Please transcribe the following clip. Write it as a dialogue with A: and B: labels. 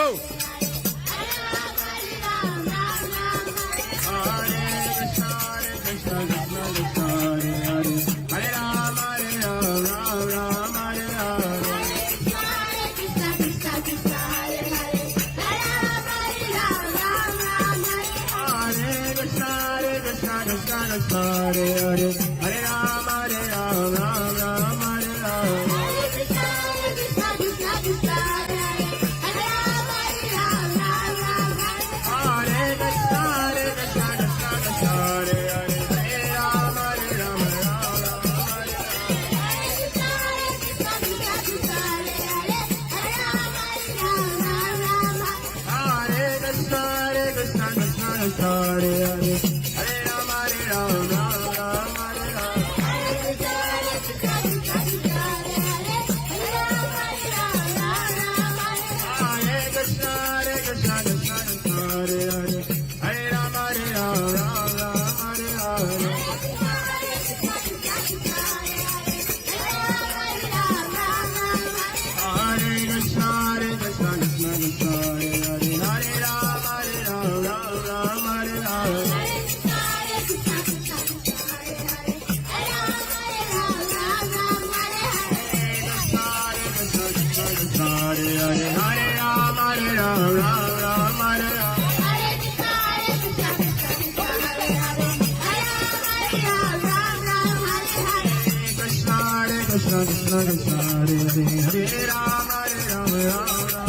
A: Go. Hare Hare Hare Ram Ram Ram Hare Ram. Hare Krishna Hare Krishna Krishna Krishna Hare Hare Hare Ram Ram Ram Hare Hare. Hare Krishna Hare Krishna Krishna Krishna Hare Hare Hare Ram Ram Ram Hare Ram. Hare Krishna Hare Krishna Krishna Krishna Hare Hare Hare Ram Ram Ram Hare Hare. Hare Krishna Hare Krishna Krishna Krishna Hare Hare Hare Ram Ram Hare Hare. Hare Hare Hare Ram Ram Hare Ram. Krishna Hare Krishna Krishna Krishna Hare Hare Hare Ram Ram Ram.